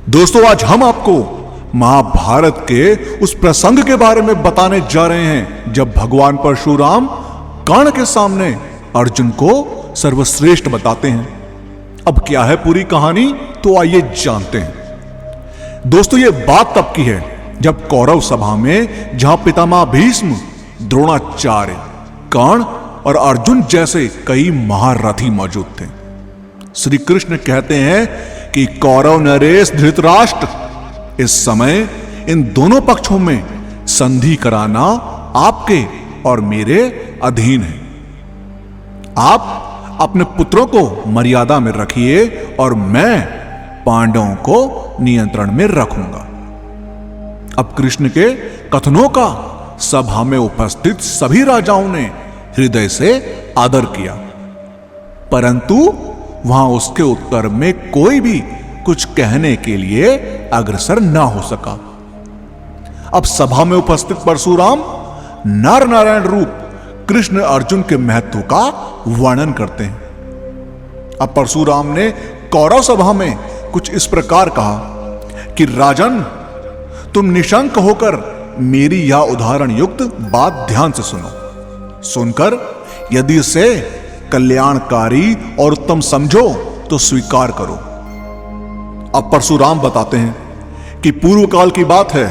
दोस्तों, आज हम आपको महाभारत के उस प्रसंग के बारे में बताने जा रहे हैं जब भगवान परशुराम कर्ण के सामने अर्जुन को सर्वश्रेष्ठ बताते हैं। अब क्या है पूरी कहानी, तो आइए जानते हैं। दोस्तों, यह बात तब की है जब कौरव सभा में जहां पितामह भीष्म, द्रोणाचार्य, कर्ण और अर्जुन जैसे कई महारथी मौजूद थे। श्री कृष्ण कहते हैं कि कौरव, नरेश, धृतराष्ट्र, इस समय इन दोनों पक्षों में संधि कराना आपके और मेरे अधीन है। आप अपने पुत्रों को मर्यादा में रखिए और मैं पांडवों को नियंत्रण में रखूंगा। अब कृष्ण के कथनों का सभा में उपस्थित सभी राजाओं ने हृदय से आदर किया, परंतु वहां उसके उत्तर में कोई भी कुछ कहने के लिए अग्रसर ना हो सका। अब सभा में उपस्थित परशुराम नर नारायण रूप कृष्ण अर्जुन के महत्व का वर्णन करते हैं। अब परशुराम ने कौरव सभा में कुछ इस प्रकार कहा कि राजन, तुम निशंक होकर मेरी यह उदाहरण युक्त बात ध्यान से सुनो। सुनकर यदि इसे कल्याणकारी और उत्तम समझो तो स्वीकार करो। अब परशुराम बताते हैं कि पूर्व काल की बात है,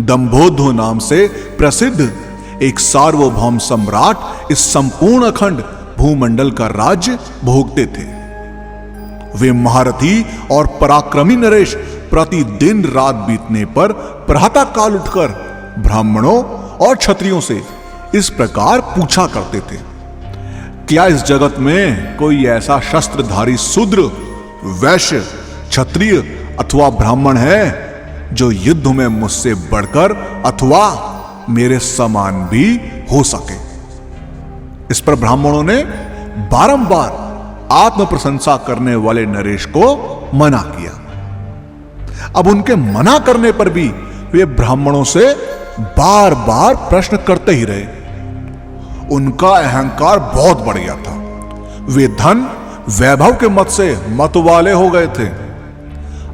दंभोधो नाम से प्रसिद्ध एक सार्वभौम सम्राट इस संपूर्ण अखंड भूमंडल का राज्य भोगते थे। वे महारथी और पराक्रमी नरेश प्रतिदिन रात बीतने पर प्रातः काल उठकर ब्राह्मणों और क्षत्रियों से इस प्रकार पूछा करते थे, क्या इस जगत में कोई ऐसा शस्त्रधारी शूद्र, वैश्य, क्षत्रिय अथवा ब्राह्मण है जो युद्ध में मुझसे बढ़कर अथवा मेरे समान भी हो सके। इस पर ब्राह्मणों ने बारंबार आत्म प्रशंसा करने वाले नरेश को मना किया। अब उनके मना करने पर भी वे ब्राह्मणों से बार बार प्रश्न करते ही रहे। उनका अहंकार बहुत बढ़ गया था। वे धन वैभव के मत से मतवाले हो गए थे।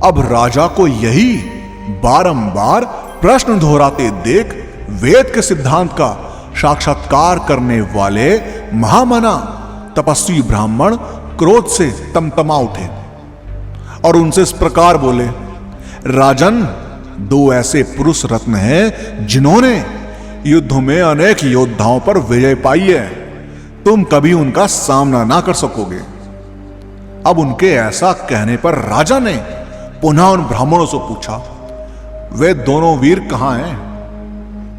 अब राजा को यही बारंबार प्रश्न दोहराते देख वेद के सिद्धांत का साक्षात्कार करने वाले महामना तपस्वी ब्राह्मण क्रोध से तमतमा उठे और उनसे इस प्रकार बोले, राजन, दो ऐसे पुरुष रत्न हैं जिन्होंने युद्ध में अनेक योद्धाओं पर विजय पाई है। तुम कभी उनका सामना ना कर सकोगे। अब उनके ऐसा कहने पर राजा ने पुनः उन ब्राह्मणों से पूछा, वे दोनों वीर कहां हैं?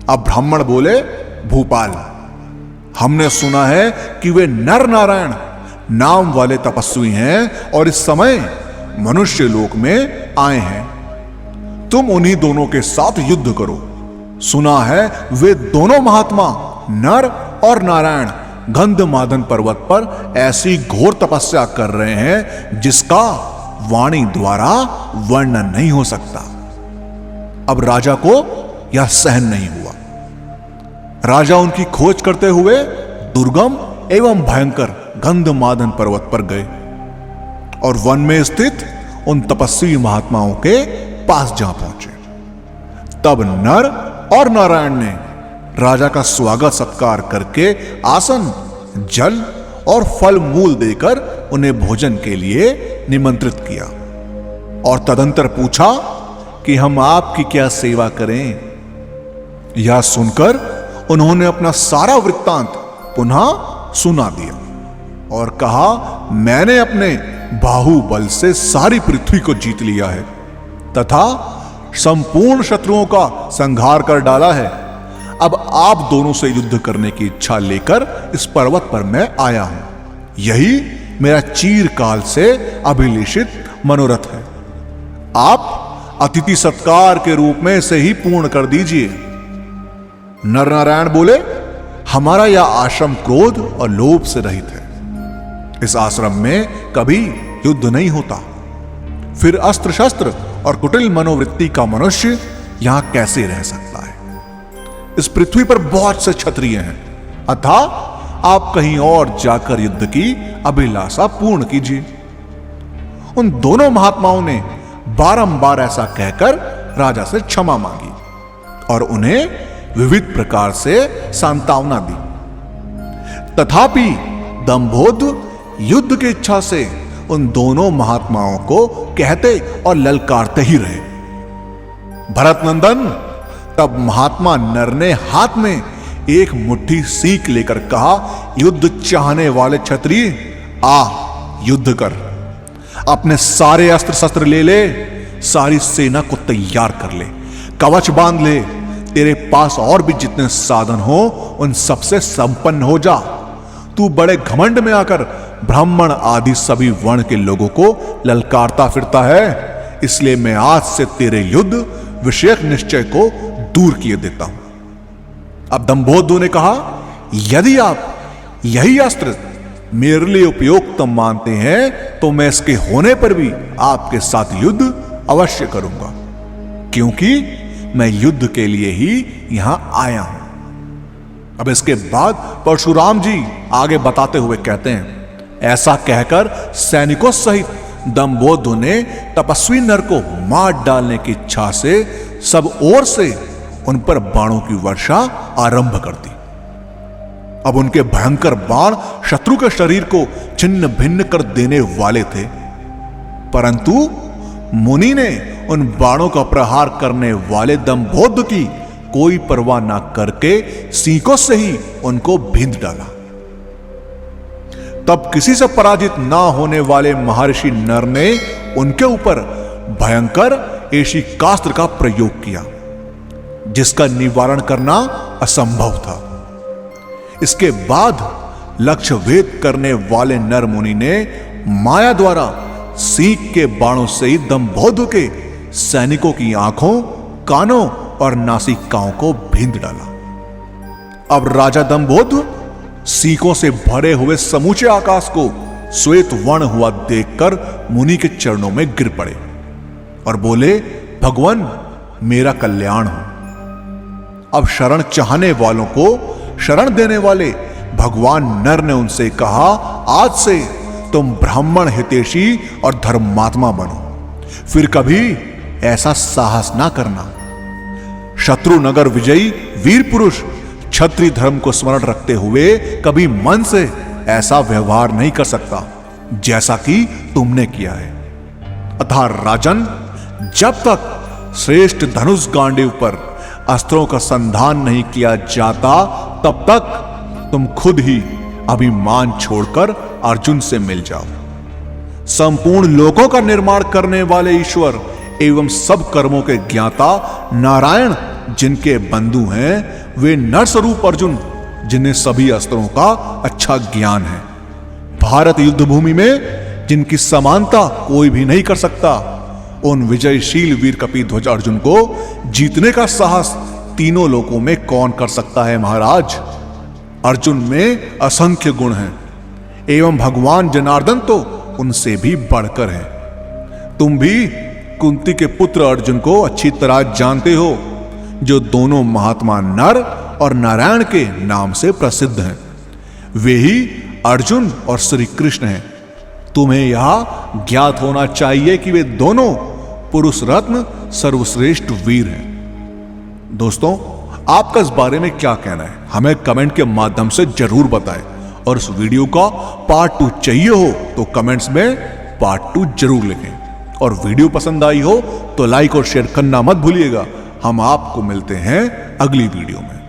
अब ब्राह्मण बोले, भूपाल। हमने सुना है कि वे नर नारायण नाम वाले तपस्वी हैं और इस समय मनुष्य लोक में आए हैं। तुम उन्हीं दोनों के साथ युद्ध करो। सुना है वे दोनों महात्मा नर और नारायण गंधमादन पर्वत पर ऐसी घोर तपस्या कर रहे हैं जिसका वाणी द्वारा वर्णन नहीं हो सकता। अब राजा को यह सहन नहीं हुआ। राजा उनकी खोज करते हुए दुर्गम एवं भयंकर गंधमादन पर्वत पर गए और वन में स्थित उन तपस्वी महात्माओं के पास जा पहुंचे। तब नर और नारायण ने राजा का स्वागत सत्कार करके आसन, जल और फल मूल देकर उन्हें भोजन के लिए निमंत्रित किया और तदंतर पूछा कि हम आपकी क्या सेवा करें। यह सुनकर उन्होंने अपना सारा वृत्तांत पुनः सुना दिया और कहा, मैंने अपने बाहुबल से सारी पृथ्वी को जीत लिया है तथा संपूर्ण शत्रुओं का संहार कर डाला है। अब आप दोनों से युद्ध करने की इच्छा लेकर इस पर्वत पर मैं आया हूं। यही मेरा चिरकाल से अभिलेषित मनोरथ है। आप अतिथि सत्कार के रूप में इसे ही पूर्ण कर दीजिए। नर नारायण बोले, हमारा यह आश्रम क्रोध और लोभ से रहित है। इस आश्रम में कभी युद्ध नहीं होता। फिर अस्त्र शस्त्र और कुटिल मनोवृत्ति का मनुष्य यहां कैसे रह सकता है? इस पृथ्वी पर बहुत से क्षत्रिय हैं, अतः आप कहीं और जाकर युद्ध की अभिलाषा पूर्ण कीजिए। उन दोनों महात्माओं ने बारंबार ऐसा कहकर राजा से क्षमा मांगी और उन्हें विविध प्रकार से सांत्वना दी। तथापि दंभोध युद्ध की इच्छा से उन दोनों महात्माओं को कहते और ललकारते ही रहे। भरत नंदन, तब महात्मा नर ने हाथ में एक मुट्ठी सीख लेकर कहा, युद्ध चाहने वाले क्षत्रिय, आ युद्ध कर। अपने सारे अस्त्र शस्त्र ले ले, सारी सेना को तैयार कर ले, कवच बांध ले, तेरे पास और भी जितने साधन हो उन सबसे संपन्न हो जा। तू बड़े घमंड में आकर ब्राह्मण आदि सभी वर्ण के लोगों को ललकारता फिरता है, इसलिए मैं आज से तेरे युद्ध विषयक निश्चय को दूर किए देता हूं। अब दंभोधु ने कहा, यदि आप यही अस्त्र मेरे लिए उपयुक्त मानते हैं तो मैं इसके होने पर भी आपके साथ युद्ध अवश्य करूंगा, क्योंकि मैं युद्ध के लिए ही यहां आया हूं। अब इसके बाद परशुराम जी आगे बताते हुए कहते हैं, ऐसा कहकर सैनिकों सहित दंभोधु ने तपस्वी नर को मार डालने की इच्छा से सब ओर से उन पर बाणों की वर्षा आरंभ कर दी। अब उनके भयंकर बाण शत्रु के शरीर को छिन्न भिन्न कर देने वाले थे, परंतु मुनि ने उन बाणों का प्रहार करने वाले दंभोधु की कोई परवाह ना करके सींकों से ही उनको भींद डाला। तब किसी से पराजित ना होने वाले महर्षि नर ने उनके ऊपर भयंकर एशिकास्त्र का प्रयोग किया, जिसका निवारण करना असंभव था। इसके बाद लक्ष्य भेद करने वाले नर मुनि ने माया द्वारा सींग के बाणों से ही दंभोधु के सैनिकों की आंखों, कानों और नासिकाओं को भींद डाला। अब राजा दंभोधु सींकों से भरे हुए समूचे आकाश को श्वेत वर्ण हुआ देखकर मुनि के चरणों में गिर पड़े और बोले, भगवान मेरा कल्याण हो। अब शरण चाहने वालों को शरण देने वाले भगवान नर ने उनसे कहा, आज से तुम ब्राह्मण हितैषी और धर्मात्मा बनो, फिर कभी ऐसा साहस ना करना। शत्रु नगर विजयी वीर पुरुष क्षत्रिय धर्म को स्मरण रखते हुए कभी मन से ऐसा व्यवहार नहीं कर सकता जैसा कि तुमने किया है। अतः राजन, जब तक श्रेष्ठ धनुष गांडीव पर अस्त्रों का संधान नहीं किया जाता, तब तक तुम खुद ही अभिमान छोड़कर अर्जुन से मिल जाओ। संपूर्ण लोकों का निर्माण करने वाले ईश्वर एवं सब कर्मों के ज्ञाता नारायण जिनके बंधु हैं, वे नरस्वरूप अर्जुन जिन्हें सभी अस्त्रों का अच्छा ज्ञान है, भारत युद्ध भूमि में जिनकी समानता कोई भी नहीं कर सकता, उन विजयशील वीर कपिध्वज अर्जुन को जीतने का साहस तीनों लोकों में कौन कर सकता है महाराज। अर्जुन में असंख्य गुण हैं एवं भगवान जनार्दन तो उनसे भी बढ़कर है। तुम भी कुंती के पुत्र अर्जुन को अच्छी तरह जानते हो, जो दोनों महात्मा नर और नारायण के नाम से प्रसिद्ध हैं। वे ही अर्जुन और श्री कृष्ण हैं। तुम्हें यह ज्ञात होना चाहिए कि वे दोनों पुरुष रत्न सर्वश्रेष्ठ वीर हैं। दोस्तों, आपका इस बारे में क्या कहना है, हमें कमेंट के माध्यम से जरूर बताएं। और इस वीडियो का पार्ट 2 चाहिए हो तो कमेंट्स में पार्ट 2 जरूर लिखें। और वीडियो पसंद आई हो तो लाइक और शेयर करना मत भूलिएगा। हम आपको मिलते हैं अगली वीडियो में।